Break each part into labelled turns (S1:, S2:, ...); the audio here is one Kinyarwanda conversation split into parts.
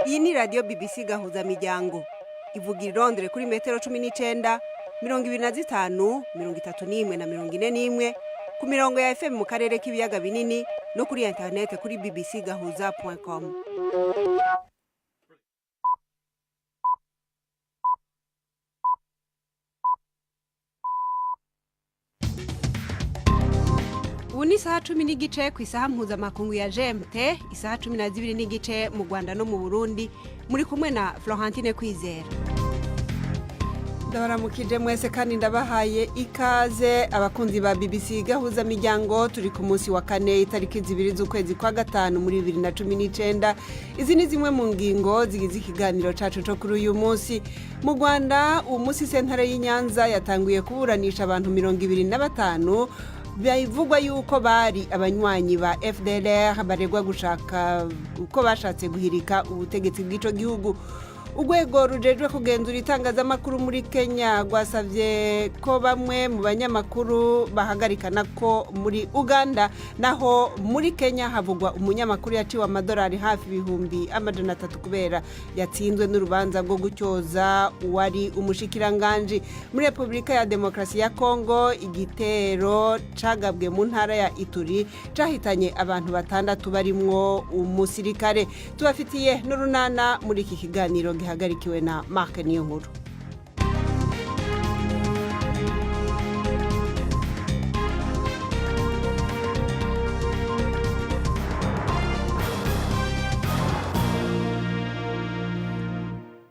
S1: Iyi ni radio BBC Gahuza miryango. Ivuga i Londres kuri metero 19, 25, 31 na 41 ku mirongo ya FM mu karere k'ibiyaga binini no kuri internet kuri bbcgahuza.com. Ubu ni isaha 10 n'igice ku isaha mpuzamakungu ya GMT, isaha 12 n'igice mu Rwanda no mu Burundi, muri kumwe na Florentine Kwizera. Ndabaramukije mwese kandi ndabahaye ikaze abakunzi ba BBC Gahuza miryango. Turi ku munsi wa kane itariki 2 z'ukwezi kwa gatanu muri 2019. Izi ni zimwe mu ngingo zigize ikiganiro cacu cyo kuri uyu munsi. Mu Rwanda umunsi sentare y'Inyanza yatanguye kuburanisha abantu 25 bivugwa yuko bari abanywanyi ba FDLR baregwa gushaka uko bashatse guhirika ubutegetsi bw'ico gihugu. Urwego rujejwe kugenzura itangazamakuru muri Kenya rwasavye ko bamwe mu banyamakuru bahagarikana ko muri Uganda, naho muri Kenya havugwa umunyamakuru yaciwe amadolari hafi 300 kubera yatsinzwe n'urubanza rwo gucyoza uwari umushikiranganje. Muri Republika ya Demokrasi ya Kongo igitero cagabwe mu ntara ya Ituri cahitanye abantu 6 barimwo umusirikare. Tubafitiye n'urunana muri iki kiganiro hagarikiwe na Mark Niyonkuru.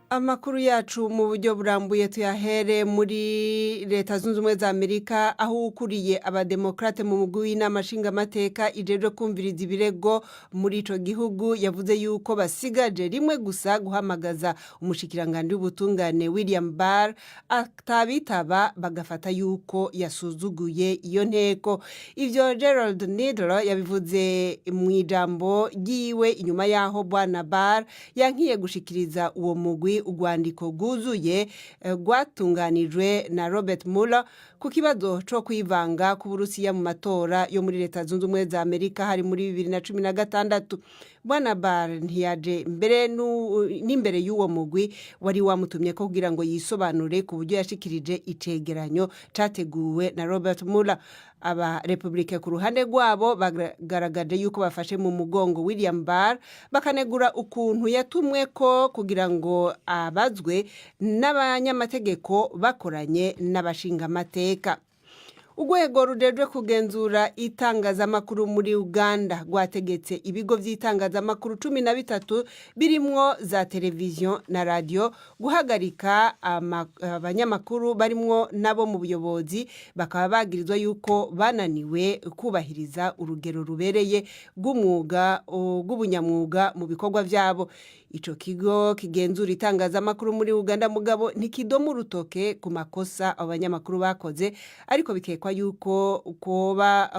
S1: Amakuru yacu mu buryo burambuye tuyahere muri Leta Zunze Ubumwe za Amerika, aho ukuriye abademokrate mu mugwi w'inama nshingamateka ijejwe kumviriza ibirego muri ico gihugu yavuze yuko basigaje rimwe gusa guhamagaza umushikiranganje w'ubutungane William Barr atabitaba bagafata yuko yasuzuguye iyo nteko. Ivyo Gerald Needler yabivuze mu ijambo ryiwe inyuma yaho Bwana Barr yankiye gushikiriza uwo mugwi urwandiko rwuzuye rwatunganijwe na Robert Mueller ku kibazo cyo kwivanga ku Burusiya mu matora yo muri Leta Zunze Ubumwe za Amerika hari muri 2016. Bwana Barr ntiyaje n'imbere y'uwo mugwi wari wamutumye ko kugira ngo yisobanure ku buryo yashikirije icegeranyo categuwe na Robert Mueller. Aba Republike ku ruhande rwabo bagaragaje yuko bafashe mu mugongo William Barr, bakanegura ukuntu yatumwe ko kugira ngo abazwe n'abanyamategeko bakoranye n'abashingamateka. Urwego rujejwe kugenzura itangazamakuru muri Uganda rwategetse ibigo vy'itangazamakuru 13 birimwo za televiziyo na radio guhagarika abanyamakuru barimwo nabo mu buyobozi, bakaba bagirizwa yuko bananiwe kubahiriza urugero rubereye rw'ubunyamwuga mu bikorwa vyabo. Ico kigo kigenzura itangazamakuru muri Uganda mugabo ntikidomu rutoke ku makosa abanyamakuru bakoze, ariko bikekwa yuko koba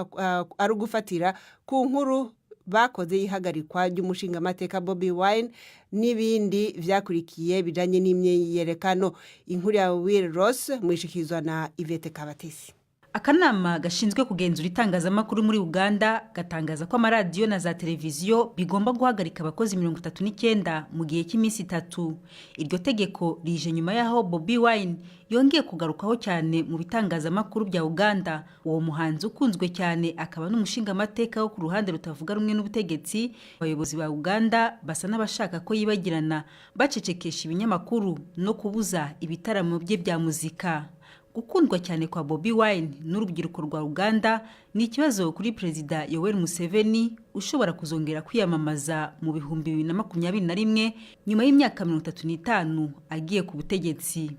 S1: ari ugufatira ku nkuru bakoze yihagarikwa ry'umushingamateka Bobi Wine n'ibindi vyakurikiye bijanye n'imyeyerekano. Inkuru ya Will Ross mwishikizwa na Ivete Kabatesi.
S2: Akanama gashinzwe kugenzura itangazamakuru muri Uganda gatangaza ko amaradiyo na za televiziyo bigomba guhagarika abakozi 39 mu gihe cy'iminsi 3. Iryo tegeko rije nyuma yaho Bobi Wine yongeye kugarukaho cyane mu bitangazamakuru bya Uganda. Uwo muhanzi ukunzwe cyane akaba n'umushinga amateka wo ku ruhande rutavuga rumwe n'ubutegetsi. Abayobozi ba Uganda basa n'abashaka ko yibagirana, bacecekesha ibinyamakuru no kubuza ibitaramo bye bya muzika. Gukundwa cyane kwa Bobi Wine n'urubyiruko rwa Uganda ni ikibazo kuri Perezida Yoweri Museveni ushobora kuzongera kwiyamamaza mu 2021 nyuma y'imyaka 35 agiye ku butegetsi.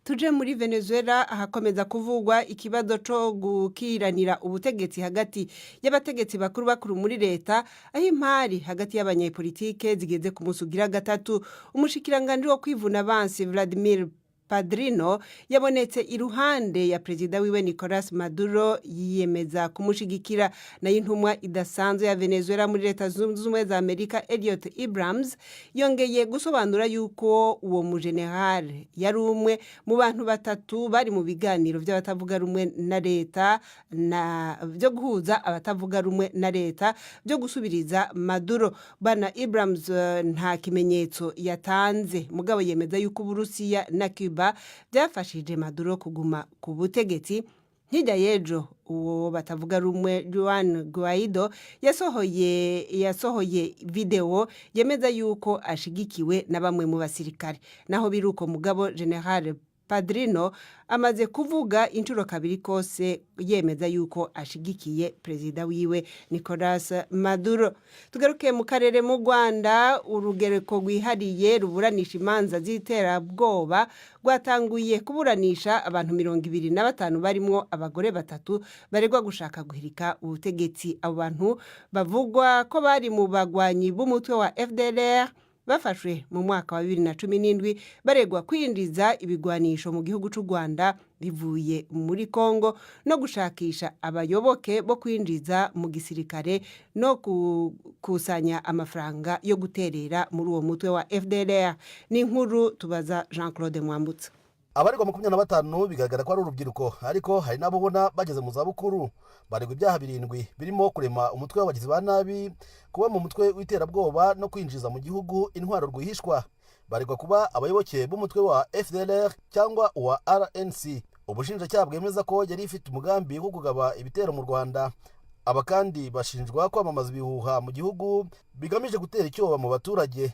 S1: Tuje muri Venezuela ahakomeza kuvugwa ikibazo cyo gukiranira ubutegetsi hagati y'abategetsi bakuru muri leta, aho impari hagati y'abanyepolitike zigeze ku musugira gatatu. Umushikiranganje wo kwivuna abansi Vladimir Padrino yabonetse iruhande ya perezida wiwe Nicolas Maduro yiyemeza kumushigikira. Nayo intumwa idasanzwe ya Venezuela muri leta zunze ubumwe za Amerika Elliot Abrams yongeye gusobanura yuko uwo mujenerali yari umwe mu bantu batatu bari mu biganiro by'abatavuga rumwe na leta byo guhuza abatavuga rumwe na leta byo gusubiriza Maduro. Bana Abrams nta kimenyetso yatanze, mugabo yemeza yuko Uburusiya na Cuba byafashije Maduro kuguma ku butegetsi. Hirya y'ejo uwo batavuga rumwe Juan Guaido yasohoye video yemeza yuko ashigikiwe na bamwe mu basirikare. Naho biruko mugabo General Padrino amaze kuvuga inshuro kabiri kose yemeza yuko ashigikiye perezida wiwe Nicolas Maduro. Tugaruke mu karere mu Rwanda, urugereko rwihariye ruburanisha imanza z'iterabwoba rwatanguye kuburanisha abantu 25 barimo abagore batatu baregwa gushaka guhirika ubutegetsi. Abo bantu bavugwa ko bari mu bagwanyi b'umutwe wa FDLR bafashwe mu mwaka wa 2017 baregwa kwinjiza ibigwanisho mu gihugu cy'u Rwanda bivuye muri Kongo no gushakisha abayoboke bo kwinjiza mu gisirikare no kusanya amafaranga yo guterera muri uwo mutwe wa FDLR. Ni inkuru tubaza Jean-Claude Mwambutsa.
S3: Abaregwa 25 bigaragara ko ari urubyiruko, ariko hari nabo bona bageze mu zabukuru. Baregwa ibyaha 7 birimo kurema umutwe w'abagizi ba nabi, kuba mu mutwe w'iterabwoba no kwinjiza mu gihugu intwaro rwihishwa. Baregwa kuba abayoboke b'umutwe wa FDLR cyangwa wa RNC. Ubushinjacyaha bwemeza ko yari ifite umugambi wo kugaba ibitero mu Rwanda. Aba kandi bashinjwa kwamamaza ibihuha mu gihugu bigamije gutera icyoba mu baturage.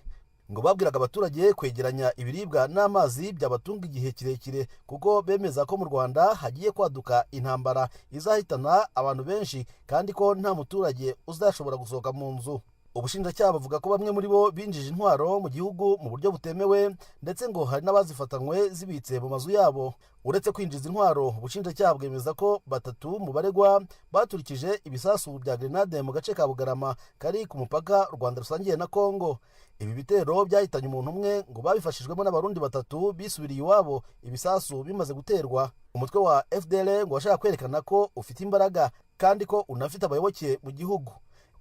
S3: Ngo babwiraga abaturage kwegeranya ibiribwa n'amazi byabatunga igihe kirekire, kuko bemeza ko mu Rwanda hagiye kwaduka intambara izahitana abantu benshi kandi ko nta muturage uzashobora gusohoka mu nzu. Ubushinjacyaha bavuga ko bamwe muri bo binjije intwaro mu gihugu mu buryo butemewe, ndetse ngo hari n'abazifatanywe zibitse mu mazu yabo. Uretse kwinjiza intwaro, ubushinjacyaha bwemeza ko batatu mu baregwa baturikije ibisasu bya grenade mu gace ka Bugarama kari ku mupaka Rwanda rusangiye na Kongo. Ibi bitero byahitanye umuntu umwe, ngo babifashijwemo n'abarundi batatu bisubiriye iwabo ibisasu bimaze guterwa. Umutwe wa FDL ngo washaka kwerekana ko ufite imbaraga kandi ko unafite abayoboke mu gihugu.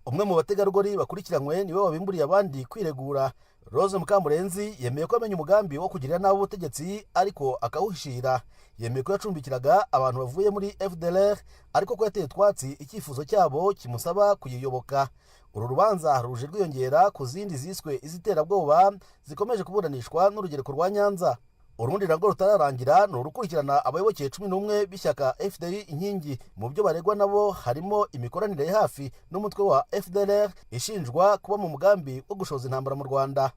S3: Umwe mu bategarugori bakurikiranywe niwe wabimburiye abandi kwiregura. Rose Mukamurenzi yemeye ko amenye umugambi wo kugirira nabi ubutegetsi ariko akawuhishira. Yemeye ko yacumbikiraga abantu bavuye muri FDLR ariko ko yateye twatsi icyifuzo cyabo kimusaba kuyiyoboka. Uru rubanza ruje rwiyongera ku zindi ziswe iziterabwoba zikomeje kuburanishwa n'urugereko rwa Nyanza. Urundi narwo rutararangira ni urukurikirana abayoboke 11 b'ishyaka FDL inkingi. Mu byo baregwa nabo harimo imikoranire hafi n'umutwe wa FDLR ishinjwa kuba mu mugambi wo gushoza intambara mu Rwanda.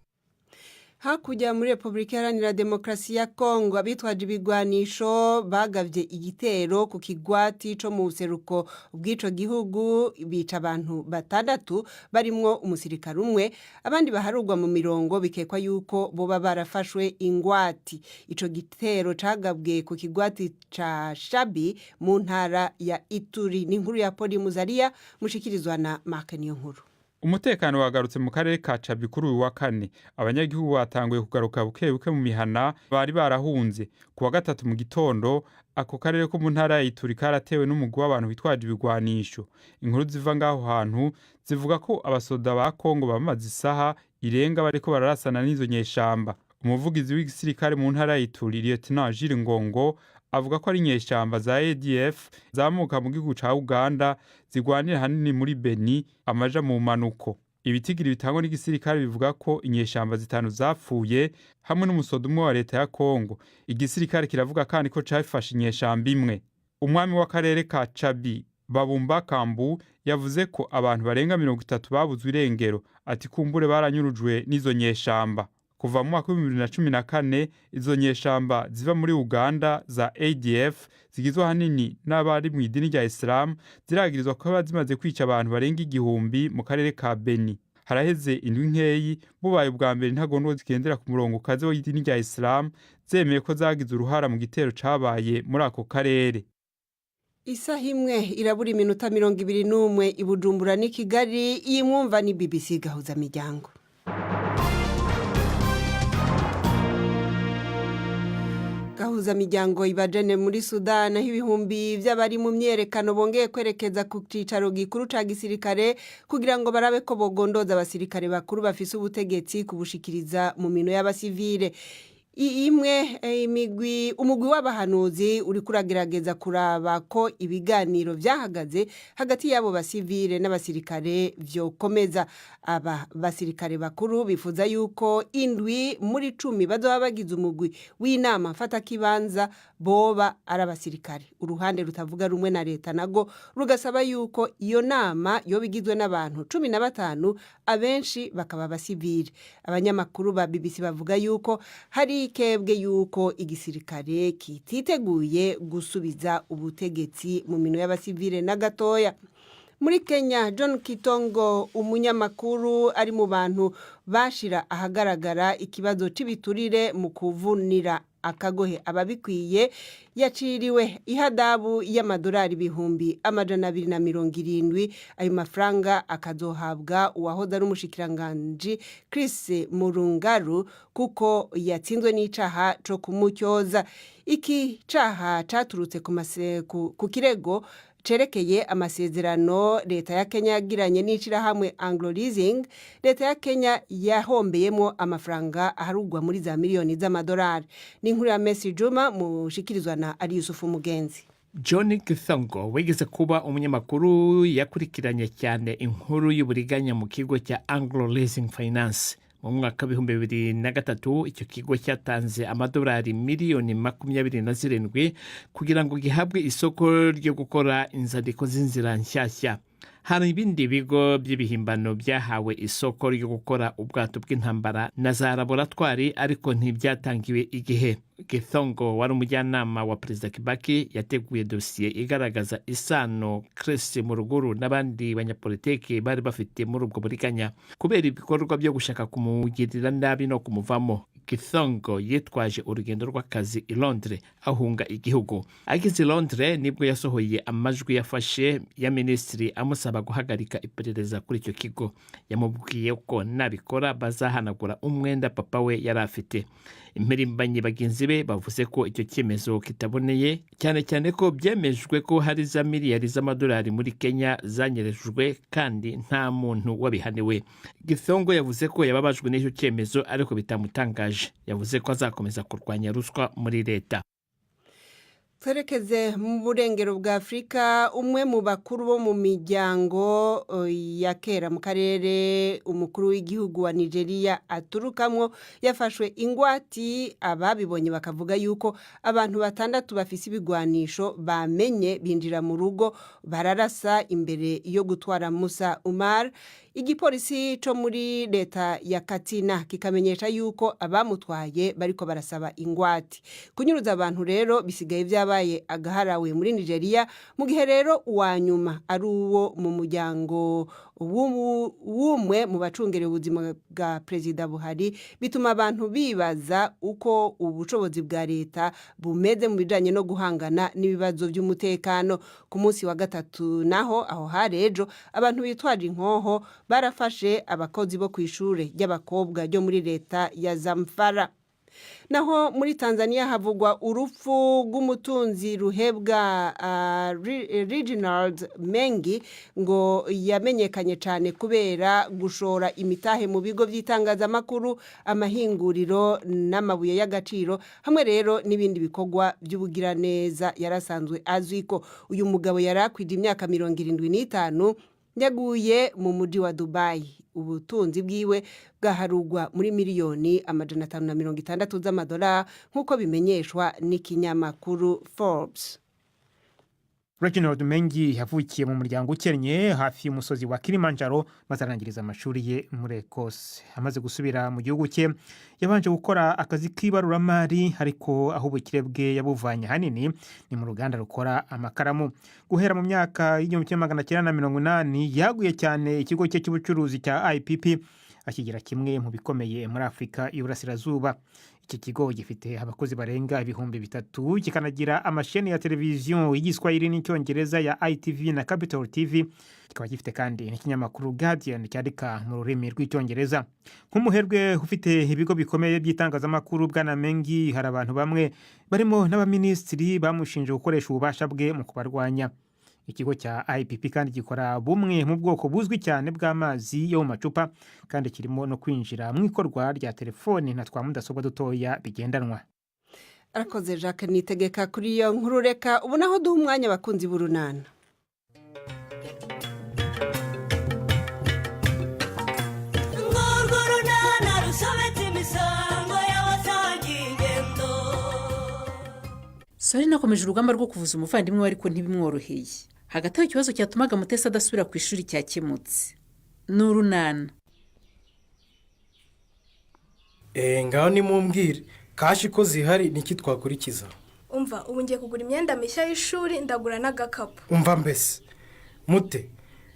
S1: Hakujya muri Republika Iharanira Demokarasi ya Kongo, abitwaje ibigwanisho bagavye igitero ku kigwati co mu buseruko bw'ico gihugu, bica abantu 6 barimwo umusirikare umwe, abandi baharugwa mu mirongo bikekwa yuko boba barafashwe ingwati. Ico gitero cagabwe ku kigwati ca Shabi mu ntara ya Ituri. Ni inkuru ya Poli Muzaria mushikirizwa na Mark Niyonkuru.
S4: Umutekano wagarutse mu karere ka Chabi kuri uyu wa kane. Abanyagihugu batanguye kugaruka buke mu mihana bari barahunze. Ku wa gatatu mu gitondo ako karere ko mu ntara ya Ituri karatewe n'umugwi w'abantu bitwaje ibigwanisho. Inkuru ziva ngaho hantu zivuga ko abasoda ba Kongo bamaze isaha irenga bariko bararasana n'izo nyeshamba. Umuvugizi w'igisirikare mu ntara ya Ituri, Lieutenant Jules Ngongo, avuga ko ari nyeshamba za ADF zamuka mu gihugu ca Uganda zigwanira hanini muri Beni amaja mu manuko. Ibitigiri bitangwa n'igisirikare bivuga ko inyeshamba 5 zapfuye hamwe n'umusodo umwe wa leta ya Kongo. Igisirikare kiravuga kandi ko cafashe inyeshamba imwe. Umwami w'akarere ka Chabi Babumba Kambu yavuze ko abantu barenga 30 babuzwe irengero, ati kumbure baranyurujwe n'izo nyeshamba. Kuva mu mwaka wa 2014 izo nyeshamba ziva muri Uganda za ADF zigizwe hanini n'abari mu idini rya Islam ziragirizwa ko bazimaze kwica abantu barenga 1000 mu karere ka Beni. Haraheze indwi nkeyi bubaye ubwa mbere intagondwa zigendera ku murongo kaze w'idini rya Islam zemeye ko zagize uruhara mu gitero cabaye muri ako karere.
S1: Isaha imwe irabura iminota 21 i Bujumbura ni Kigali. Iyi mwumva ni BBC Gahuza Miryango. Gahuza miryango ibajane muri Sudan aho ibihumbi by'abari mu myerekano bongeye kwerekeza ku cicaro gikuru ca gisirikare kugira ngo barabe ko bogondoza abasirikare bakuru bafise ubutegetsi kubushikiriza mu mino y'abasivile. Umugwi w'abahanuzi uri kuragerageza kuraba ko ibiganiro vyahagaze hagati y'abo basivile n'abasirikare vyokomeza. Aba basirikare bakuru bifuza yuko indwi muri 10 bazoba bagize umugwi w'inama mfata kibanza boba ari abasirikare. Uruhande rutavuga rumwe na leta nago rugasaba yuko iyo nama yobigizwe n'abantu 15 abenshi bakaba basivile. Abanyamakuru ba BBC bavuga yuko hari ikebwe yuko igisirikare kititeguye gusubiza ubutegetsi mu mino y'abasivile na gatoya. Muri Kenya, John Kitongo umunyamakuru ari mu bantu bashira ahagaragara ikibazo c'ibiturire mu kuvunira akagohe ababikwiye yaciriwe ihadabu y'amadolari ibihumbi 270. Ayo mafaranga akazohabwa uwahoze ari umushikiranganji Chris Murungaru kuko yatsinzwe n'icaha co kumutyoza. Iki caha caturutse ku kirego cerekeye amasezerano leta ya Kenya yagiranye n'ishirahamwe Anglo Leasing. Leta ya Kenya yahombeyemo amafaranga aharugwa muri za miliyoni z'amadolari. Ni inkuru ya Messi Juma mushikirizwa na Ali Yusufu Mugenzi.
S5: John Kithongo wigeze kuba umunyamakuru yakurikiranye cyane inkuru y'uburiganya mu kigo cya Anglo Leasing Finance. Mu mwaka wa 2023 icyo kigo cyatanze amadolari miliyoni 27 kugira ngo gihabwe isoko ryo gukora inzandiko z'inzira nshyashya. Hari ibindi bigo by'ibihimbano byahawe isoko ryo gukora ubwato bw'intambara na za laboratwari ariko ntibyatangiwe igihe. Githongo wari umujyanama wa Perezida Kibaki yateguye dosiye igaragaza isano Chris Muruguru n'abandi banyapolitiki bari bafite muri ubwo buriganya. Kubera ibikorwa byo gushaka kumugirira nabi no kumuvamo, Githongo yitwaje urugendo rw'akazi i Londres ahunga igihugu. Ageze i Londres nibwo yasohoye amajwi yafashe ya minisitiri amusaba guhagarika iperereza kuri icyo kigo. Yamubwiye ko nabikora bazahanagura umwenda papa we yari afite. Impirimbanyi bagenzi be bavuze ko icyo cyemezo kitaboneye, cyane cyane ko byemejwe ko hari za miliyari z'amadolari muri Kenya zanyerejwe kandi nta muntu wabihaniwe. Githongo yavuze ko yababajwe n'icyo cyemezo ariko bitamutangaje. Yavuze ko azakomeza kurwanya ruswa muri leta.
S1: Twerekeze mu burengero bwa Afrika. Umwe mu bakuru bo mu miryango ya kera mu karere umukuru w'igihugu wa Nigeria aturukamwo yafashwe ingwati. Ababibonye bakavuga yuko abantu 6 bafise ibigwanisho bamenye binjira mu rugo bararasa imbere yo gutwara Musa Umar. Igipolisi co muri leta ya Katsina kikamenyesha yuko abamutwaye bariko barasaba ingwati. Kunyuruza abantu rero bisigaye vyabaye agaharawe muri Nigeria, mu gihe rero uwanyuma ari uwo mu muryango w'umwe mu bacungere ubuzima bwa Perezida Buhari. Bituma abantu bibaza uko ubushobozi bwa leta bumeze mu bijanye no guhangana n'ibibazo by'umutekano. Ku munsi wa gatatu naho aho harejo abantu bitwaje inkoho barafashe abakozi bo kw'ishure ry'abakobwa ryo muri leta ya Zamfara. Naho muri Tanzania havugwa urupfu rw'umutunzi ruhebwa Reginald Mengi ngo yamenyekanye cyane kubera gushora imitahe mu bigo by'itangazamakuru, amahinguriro n'amabuye y'agaciro hamwe rero n'ibindi bikorwa by'ubugiraneza. Yarasanzwe azwiko uyu mugabo yarakwije imyaka 75 yaguye mu mujyi wa Dubai. Ubutunzi bwiwe bwaharugwa muri miliyoni 560 z'amadolari nk'uko bimenyeshwa n'ikinyamakuru Forbes.
S6: Reginald Mengi yavukiye mu muryango ukennye hafi y'umusozi wa Kilimanjaro maze arangiriza amashuri ye muri Ecosse. Amaze gusubira mu gihugu cye yabanje gukora akazi k'ibaruramari, ariko aho ubukire bwe yabuvanye hanini ni mu ruganda rukora amakaramu. Guhera mu myaka y'1980 yaguye cyane ikigo cye cy'ubucuruzi cya IPP akigira kimwe mu bikomeye muri Afrika y'Uburasirazuba. Iki kigo gifite abakozi barenga 3,000, kikanagira amasheni ya televiziyo y'igiswahili n'icyongereza ya ITV na Capital TV. kikaba gifite kandi n'ikinyamakuru Guardian cyandika mu rurimi rw'icyongereza. Nk'umuherwe ufite ibigo bikomeye by'itangazamakuru Bwana Mengi, hari abantu bamwe barimo n'abaminisitiri bamushinje gukoresha ububasha bwe mu kubarwanya. Ikigo cya IPP kandi gikora bumwe mu bwoko buzwi cyane bw'amazi yo mu macupa kandi kirimo no kwinjira mu ikorwa rya telefoni na twa mudasobwa dutoya bigendanwa.
S1: Arakoze Jacques Nitegeka kuri iyo nkuru. Reka ubu naho duha umwanya abakunzi b'urunana.
S7: Sori nakomeje urugamba rwo kuvuza umuvandimwe we ariko ntibimworoheye. Hagati aho ikibazo cyatumaga Mutesi adasubira ku ishuri cyakemutse. N'urunana.
S8: Ngaho nimumbwire kashi ko zihari niki twakurikiza.
S9: Umva ubu ngiye kugura imyenda mishya y'ishuri ndagura n'agakapu.
S8: Umva mbese Mute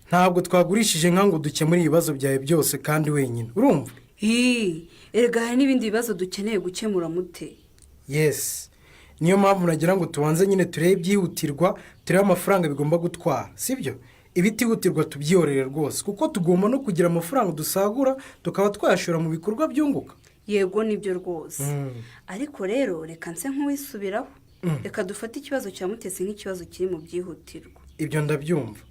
S8: ntabwo twagurishije nkango dukemura ibibazo byawe byose kandi wenyine urumva.
S10: Erega hari n'ibindi bibazo dukeneye gukemura Mute.
S8: Yes, niyo mpamvu nagira ngo tubanze nyine turebe ibyihutirwa, turebe amafaranga bigomba gutwara, sibyo? Ibitihutirwa tubyiyorere rwose kuko tugomba no kugira amafaranga dusagura tukaba twayashora mu bikorwa byunguka.
S10: Yego nibyo rwose. Ariko rero reka nse nk'uwisubiraho. Reka dufate ikibazo cya Mutesi nk'ikibazo kiri mu byihutirwa.
S8: Ibyo ndabyumva.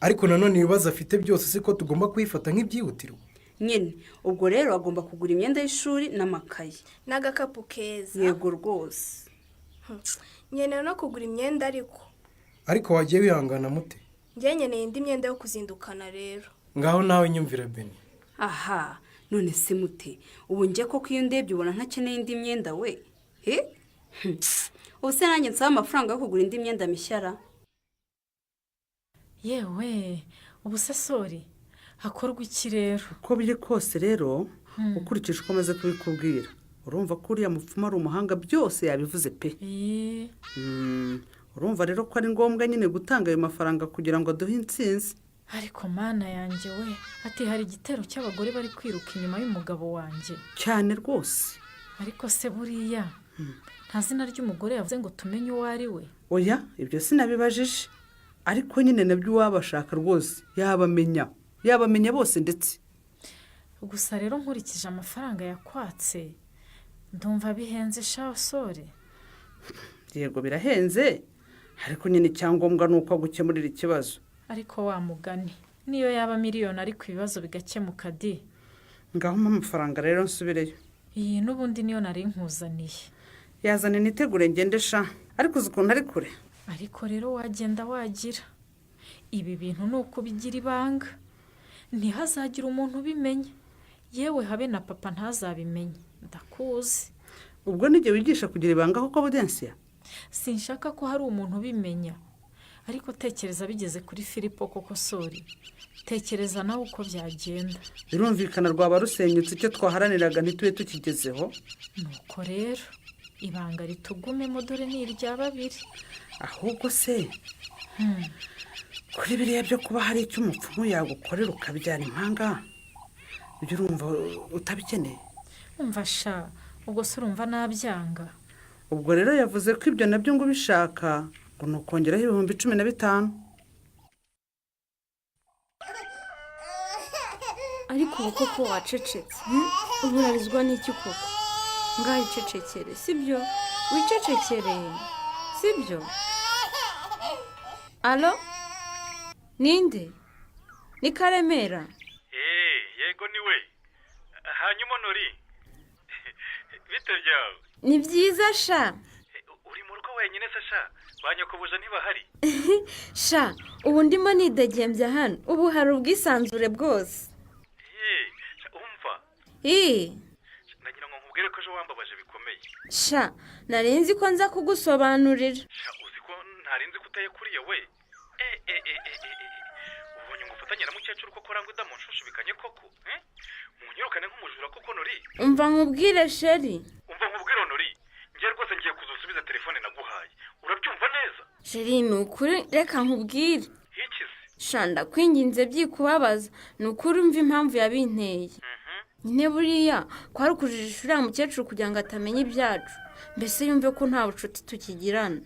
S8: Ariko nanone ibibazo afite byose siko tugomba kwifata nk'ibyihutirwa.
S10: Nyine ubwo rero agomba kugura imyenda y'ishuri n'amakayi
S9: n'agakapu keza.
S10: Yego rwose.
S9: Nkeneye no kugura imyenda
S8: ariko wagiye wihangana Mute.
S9: Nkeneye indi myenda yo kuzindukana rero.
S8: Ngaho nawe nyumvira Beni.
S10: Aha none se Mute ubu ngiye koko iyo ndebye ubona ntakeneye indi myenda we. Ubuse nanjye nsaba amafaranga yo kugura indi myenda mishyara.
S11: Yewe ubuse Sori hakorwa iki rero?
S12: Uko biri kose rero ukurikije uko maze kubikubwira urumva ko uriya mupfumu ari umuhanga byose yabivuze pe. Urumva rero ko ari ngombwa nyine gutanga ayo mafaranga kugira ngo aduhe intsinzi.
S11: Ariko mana yanjye we ati hari igitero cy'abagore bari kwiruka inyuma y'umugabo wanjye
S12: cyane rwose.
S11: Ariko se buriya nta zina ry'umugore yavuze ngo tumenye uwo ari we?
S12: Oya ibyo sinabibajije ariko nyine nabyo wabashaka rwose yabamenya bose ndetse.
S11: Gusa rero nkurikije amafaranga yakwatse ndumva bihenze Sori.
S12: Yego birahenze ariko nyine icyangombwa nuko gukemurira ikibazo.
S11: Ariko wa mugani niyo yaba miliyoni ariko ibibazo bigakemuka di.
S12: Ngaho amafaranga rero nsubireyo.
S11: Iyi n'ubundi niyo nari nkuzaniye.
S12: Yazane nitegure ngende sha ariko ukuntu ari kure.
S11: Ariko rero wagenda wagira ibi bintu nuko bigira ibanga ntihazagira umuntu ubimenya, yewe habe na papa ntazabimenye. Ndakuzi.
S12: Ubwo nige wigisha kugira ibanga koko Budensia?
S11: Sinshaka ko hari umuntu ubimenya. Ariko tekereza bigeze kuri Filipo koko Sori. Tekereza nawe uko byagenda.
S12: Birumvikana rwaba rusenyutse icyo twaharaniraga ntitube tukigezeho.
S11: Nuko rero ibanga ritugumemo dore ni irya babiri.
S12: Ahubwo se kuri biriya byo kuba hari icyo umupfumu yagukorera ukabyara impanga ibyo urumva utabikeneye?
S11: Umva sha ubwo se urumva nabyanga.
S12: Ubwo rero yavuze ko ibyo nabyo ngo bishaka ngo nukongeraho 15,000.
S9: Ariko ubu koko wacecetse ubu urarizwa n'iki koko? Ngaho icecekere sibyo? Wicecekere sibyo? Alo? Ninde? Ni Karemera?
S13: Yego niwe. Hanyuma Nori. Bite byawe?
S9: Ni byiza sha.
S13: Uri mu rugo wenyine se sha? Banyokobuja ntibahari?
S9: Sha, ubu ndimo nidegembya hano. Ubu hari ubwisanzure bwose.
S13: Umva. Nagira ngo nkubwire ko ejo wambabaje bikomeye.
S9: Sha, narinzi ko nza kugusobanurira.
S13: Sha, uzi ko ntarinzi kutaye kuriye we. Ubonye ngo ufatanye na mukecuru koko rangwa udamunshushubikanye koko, munyirukane nk'umujura koko Nori.
S9: Umva nkubwire sheri.
S13: Umva nkubwire Nori. Ngiye rwose ngiye kuzusubiza telefone naguhaye. Urabyumva neza?
S9: Sheri ni ukuri reka nkubwire.
S13: Ikize?
S9: Sha ndakwinginze byikubabaza. Ni ukuri umva impamvu yabinteye. Nyine buriya kwari ukujijisha uriya mukecuru kugira ngo atamenye ibyacu. Mbese yumve ko nta bucuti tukigirana.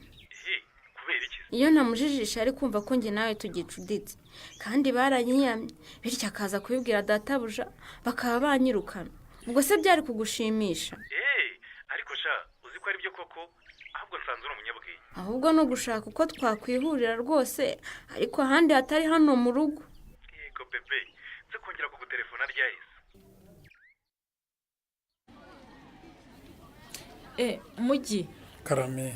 S13: Kubera iki?
S9: Iyo namujijisha ari kumva ko njye nawe tugicuditse kandi baranyiyamye bityo akaza kubibwira databuja bakaba banyirukana. Ubwo se byari kugushimisha?
S13: Ariko sha uzi ko ari byo koko, ahubwo nsanze uri umunyabwenge.
S9: Ahubwo no gushaka uko twakwihurira rwose, ariko ahandi hatari hano mu rugo.
S13: Yego bebe, nze kongera kugutelefona ryahise.
S11: Mugi
S14: Karame,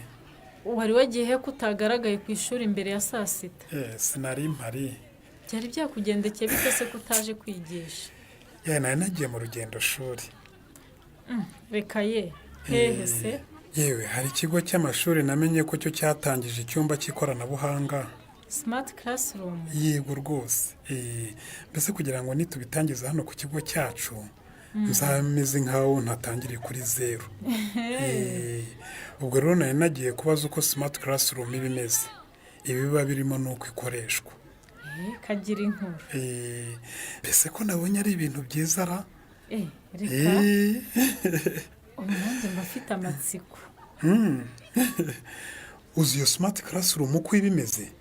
S11: wari wagiye he kutagaragaye ku ishuri imbere ya saa sita?
S14: sinari mpari.
S11: Byari byakugendekeye bite se kutaje kwigisha?
S14: Nari nagiye mu rugendo shuri.
S11: Reka ye, hehe se?
S14: Yewe hari ikigo cy'amashuri namenye ko cyo cyatangije icyumba cy'ikoranabuhanga.
S11: Smart classroom.
S14: Yego rwose. Mbese kugira ngo nitubitangiza hano ku kigo cyacu nzameze nkaho ntatangiriye kuri zero. Ubwo rero nari nagiye kubaza uko smart classroom iba imeze, ibiba birimo n'uko ikoreshwa.
S11: Kagira inkuru.
S14: Mbese ko nabonye ari ibintu byiza ra?
S11: Reka umunsi mbafite amatsiko.
S14: Uzi iyo smart classroom uko iba imeze?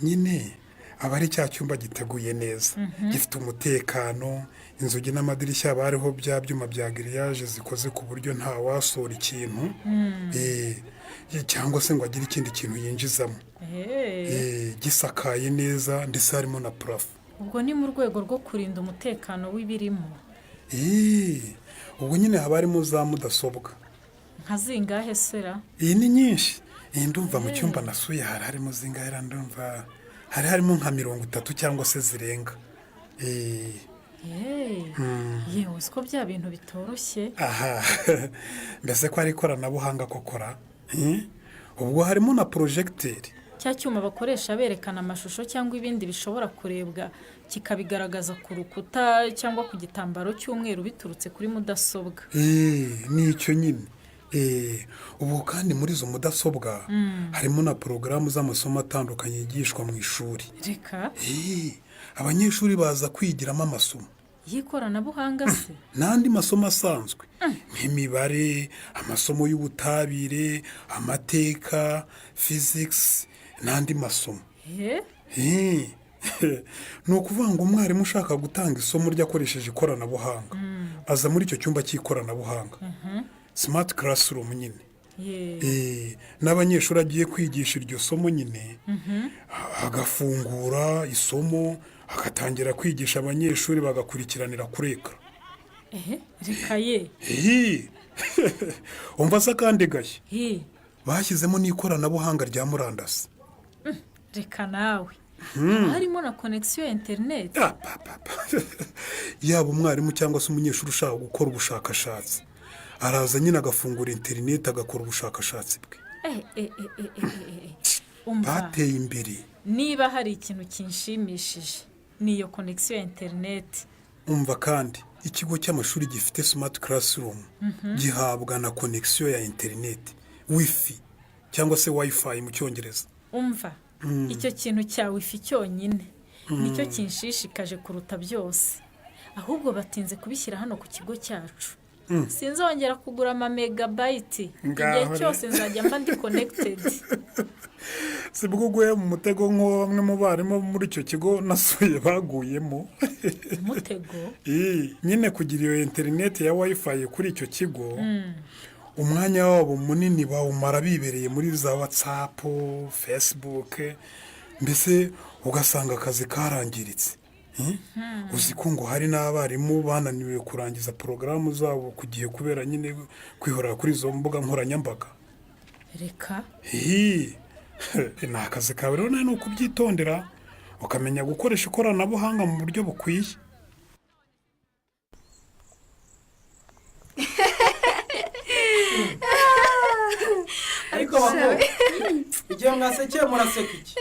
S14: Nyine aba ari cya cyumba giteguye neza, gifite umutekano, inzugi n'amadirishya haba hariho bya byuma bya giriyaje zikoze ku buryo nta wasora ikintu cyangwa se ngo agire ikindi kintu yinjizamo. Gisakaye neza ndetse harimo na parafo.
S11: Ubwo ni mu rwego rwo kurinda umutekano w'ibirimo.
S14: Ubwo nyine haba harimo za mudasobwa.
S11: Nka zingahe sera?
S14: Iyi ni nyinshi. Ndumva mu cyumba nasuye hari harimo zingahe, ndumva hari harimo nka 30 cyangwa se zirenga.
S11: Yewe uzi ko bya bintu bitoroshye.
S14: Mbese ko ari ikoranabuhanga kokora. Ubwo harimo na projecteur.
S11: Cya cyuma bakoresha berekana amashusho cyangwa ibindi bishobora kurebwa kikabigaragaza ku rukuta cyangwa ku gitambaro cy'umweru biturutse kuri mudasobwa.
S14: Ni icyo nyine. Ubu kandi muri izo mudasobwa harimo na porogaramu z'amasomo atandukanye yigishwa mu ishuri.
S11: Reka
S14: abanyeshuri baza kwigiramo amasomo
S11: y'ikoranabuhanga se
S14: n'andi masomo asanzwe nk'imibare, amasomo y'ubutabire, amateka, physics n'andi masomo. Ni ukuvuga ngo umwarimu ushaka gutanga isomo ryakoresheje ikoranabuhanga aza muri icyo cyumba cy'ikoranabuhanga, smart classroom nyine. N'abanyeshuri agiye kwigisha iryo somo nyine agafungura isomo agatangira kwigisha abanyeshuri bagakurikiranira kuri ekara.
S11: Reka ye
S14: umva se kandi gashya bashyizemo n'ikoranabuhanga rya murandasi.
S11: Reka nawe harimo na connection ya internet.
S14: Yaba umwarimu cyangwa se umunyeshuri ushaka gukora ubushakashatsi araza nyine agafungura interineti agakora ubushakashatsi bwe. Bateye imbere.
S11: Niba hari ikintu kinshimishije niyo connection ya interineti.
S14: Umva kandi ikigo cy'amashuri gifite smart classroom gihabwa na connection ya interineti, wifi cyangwa se wifi mu cyongereza.
S11: Umva icyo kintu cya wifi cyonyine nicyo kinshishikaje kuruta byose, ahubwo batinze kubishyira hano ku kigo cyacu. Sinzongera kugura ama megabyte igihe cyose nzajya mba ndi connected.
S14: Sibwo guye mu mutego nko bamwe mu barimu muri icyo kigo nasuye baguyemo.
S11: Mutego?
S14: Nyine kugira iyo interineti ya wifi kuri icyo kigo umwanya wabo munini bawumara bibereye muri za WhatsApp, Facebook, mbese ugasanga akazi karangiritse. Uzi ko ngo hari n'abarimu bananiwe kurangiza porogaramu zabo ku gihe kubera nyine kwihorera kuri izo mbuga nkoranyambaga.
S11: Reka
S14: ni akazi kawe rero ni ukubyitondera ukamenya gukoresha ikoranabuhanga mu buryo bukwiye.
S8: Ariko bako igihe mwasekeye muraseka iki?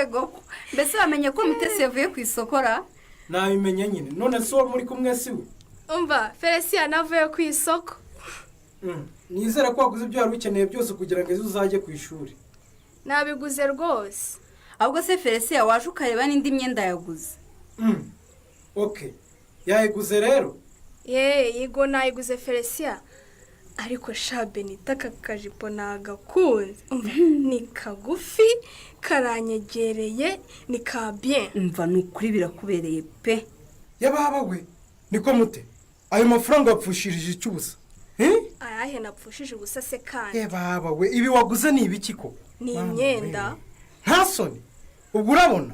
S10: Ego mbese wamenye ko Mutesi yavuye ku isoko ra?
S8: Nabimenye nyine, none se uwo muri kumwe si we?
S15: Umva Felicien navuye ku isoko.
S8: Nizera ko waguze ibyo wari ukeneye byose kugira ngo ejo uzajye ku ishuri.
S15: Nabiguze rwose.
S10: Ahubwo se Felicien waje ukareba n'indi myenda yaguze?
S8: Okay, yayiguze rero?
S15: Yego nayiguze Felicien. ariko Benita aka kajipo nagakunze ni kagufi karanyegereye ni ka bien.
S10: umva ni ukuri birakubereye pe.
S8: yababa we niko mute ayo mafaranga wapfushirije icyubusa
S15: ayahe napfushije ubusa se kandi.
S8: yababa we ibi waguze ni ibiki ko?
S15: ni imyenda.
S8: nta soni ubwo urabona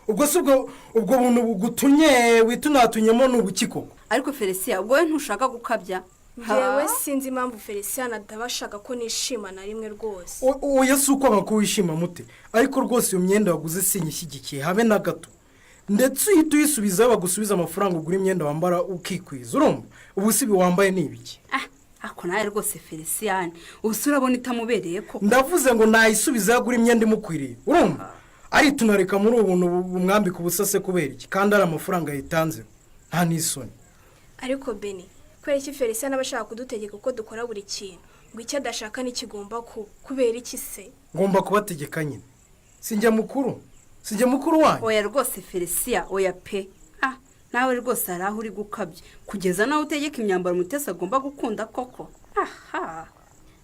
S8: ubwo si ubwo buntu bugutumye witunatunyemo ni ubuki koko?
S10: ariko Felicien ubwo we ntushaka gukabya?
S15: yewe sinzi impamvu Felicien adabashaka ko nishima na rimwe rwose.
S8: oya si uko nka ko wishima mute ariko rwose iyo myenda waguze sinyishyigikiye habe na gato, ndetse uhita uyisubizaho bagusubiza amafaranga ugura imyenda wambara ukikwiza. urumva ubu si wambaye ni ibiki?
S10: ako nawe rwose Felicien ubu si urabona itamubereye ko?
S8: ndavuze ngo nayisubizaho agura imyenda imukwiriye. urumva ari tunareka muri ubu buntu bumwambika ubusase kubera iki kandi ari amafaranga yitanze nta n'isoni.
S15: ariko Beni kubera iki Felicien aba ashaka kudutegeka uko dukora buri kintu ngo icyo adashaka ntikigomba kubera iki se?
S8: ngomba kubategeka nyine sinjya mukuru wanyu.
S10: oya rwose Felicien oya pe. nawe rwose hari aho uri gukabya kugeza nawe utegeka imyambaro Mutesi agomba gukunda koko.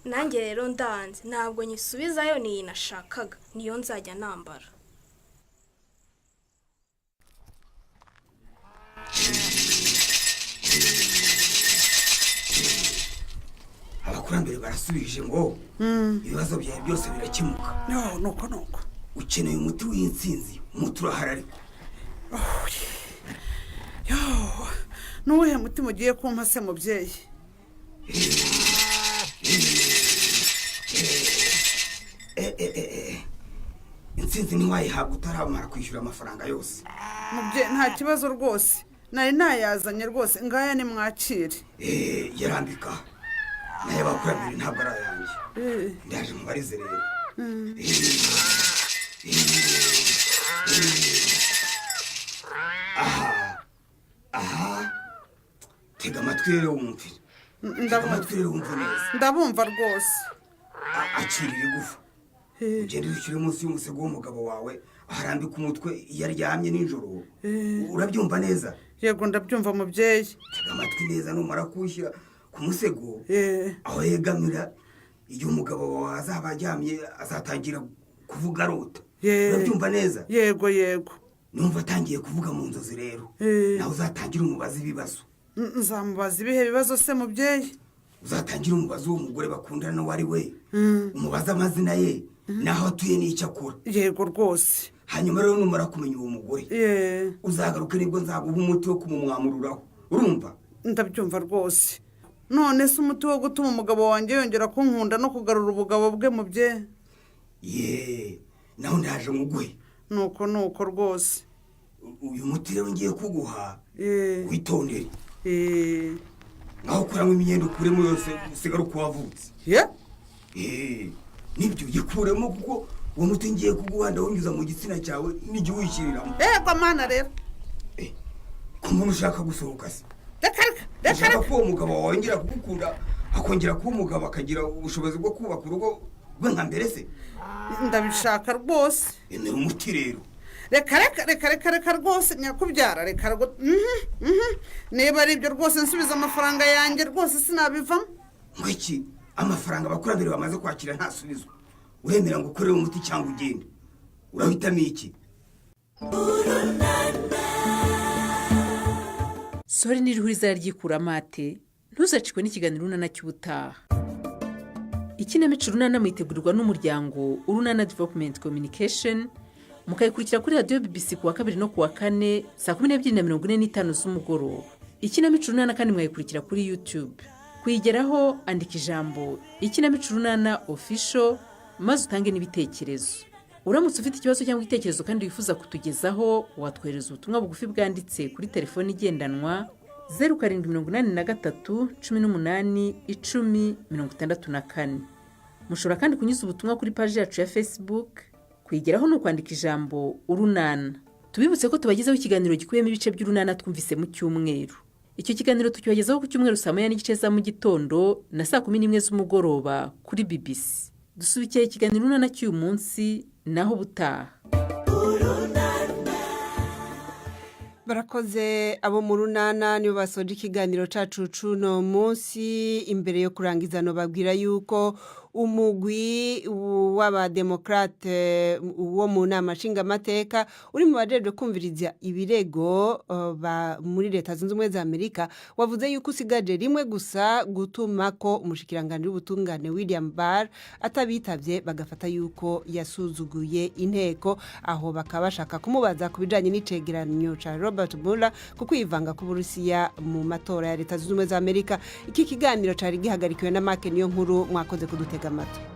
S15: nanjye rero ndanze ntabwo nyisubizayo niyi nashakaga niyo nzajya nambara.
S16: abakurambere barasubije ngo ibibazo byawe byose birakemuka.
S12: nuko
S16: ukeneye umuti w'intsinzi umuti urahari ariko
S12: n'uwuhe mutima ugiye kumpa se mubyeyi?
S16: intsinzi ntiwayihabwa utaramara kwishyura amafaranga yose.
S12: mubyeyi nta kibazo rwose nari nayazanye rwose ngaya nimwakire.
S16: yarambika nayo abakurambere ntabwo ari ayanjye ndaje mubarize rero. aha tega amatwi rero wumve. neza
S12: ndabumva rwose.
S16: acirira igufa ugende ushyire munsi y'umusego w'umugabo wawe aharambika umutwe iyo aryamye nijoro. urabyumva neza?
S12: yego ndabyumva mubyeyi.
S16: tega amatwi neza numara kuwushyira ku musego aho yegamira igihe umugabo wawe azaba aryamye azatangira kuvuga arota. urabyumva neza?
S12: yego
S16: numva atangiye kuvuga mu nzozi rero nawe uzatangira umubaza ibibazo.
S12: nzamubaza ibihe bibazo se mubyeyi?
S16: uzatangira umubaza uwo mugore bakundana n'uwo ari we umubaza amazina ye n'aho atuye n'icyo akora.
S12: yego rwose.
S16: hanyuma rero numara kumenya uwo mugore uzagaruke nibwo nzaguha umuti wo kumumwamururaho. urumva?
S12: ndabyumva rwose. none se umuti wo gutuma umugabo wanjye yongera kunkunda no kugarura ubugabo bwe mubyeyi?
S16: naho ndaje muguhe.
S12: nuko rwose.
S16: uyu muti rero ngiye kuguha witondere nkaho ukuramo imyenda ukuremo yose usigara uko wavutse. nibyo yikuremo kuko uwo muti ngiye kuguha ndawunyuza mu gitsina cyawe n'igihe uyishyiriramo.
S12: mana rero
S16: ku muntu ushaka gusohoka se ushaka ko uwo mugabo wawe wongera kugukunda akongera kuba umugabo akagira ubushobozi bwo kubaka urugo rwe nka mbere se?
S12: ndabishaka rwose.
S16: emera umuti rero.
S12: reka rwose nyakubyara reka niba ari ibyo rwose nsubiza amafaranga yanjye rwose sinabivamo.
S16: ngo iki amafaranga abakurambere bamaze kwakira ntasubizwa uremera ngo ukorere umuti cyangwa ugende urahitamo iki?
S7: sore n'irihurizara ryikura amate ntuzacikwe n'ikiganiro urunana cy'ubutaha. ikinamico urunana mwitegurirwa n'umuryango urunana development communication mukayikurikira kuri radiyo BBC kuwa 2 no kuwa 4 saa 12:45 z'umugoroba. ikinamico urunana kandi mwayikurikira kuri YouTube. kuyigeraho andika ijambo ikinamico urunana official maze utange n'ibitekerezo. uramutse ufite ikibazo cyangwa igitekerezo kandi wifuza kutugezaho watwohereza ubutumwa bugufi bwanditse kuri telefoni igendanwa 0783 18 10 64. mushobora kandi kunyuza ubutumwa kuri paji yacu ya Facebook. kuyigeraho no kwandika ijambo urunana. tubibutse ko tubagezaho ikiganiro gikubiyemo ibice by'urunana twumvise mu cyumweru. icyo kiganiro tukibagezaho ku cyumweru saa 9:30 za mu gitondo na saa 11 z'umugoroba kuri BBC. dusubikiye ikiganiro urunana cy'uyu munsi naho butaha.
S1: barakoze abo mu runana nibo basoje ikiganiro cacu cuno munsi imbere yo kurangiza no babwira yuko umugwi w'abademokrate wo mu nama nshingamateka uri mu bajejwe kumviriza ibirego muri leta zunze ubumwe za Amerika wavuze yuko usigaje rimwe gusa gutuma ko umushikiranganje w'ubutungane William Barr atabitavye bagafata yuko yasuzuguye inteko aho bakaba bashaka kumubaza kubijanye n'icegeranyo ca Robert Mueller kuko yivanga ku Burusiya mu matora ya leta zunze ubumwe za Amerika. Iki kiganiro cari gihagarikiwe na Mark Niyo nkuru mwakoze kudutega amatwi.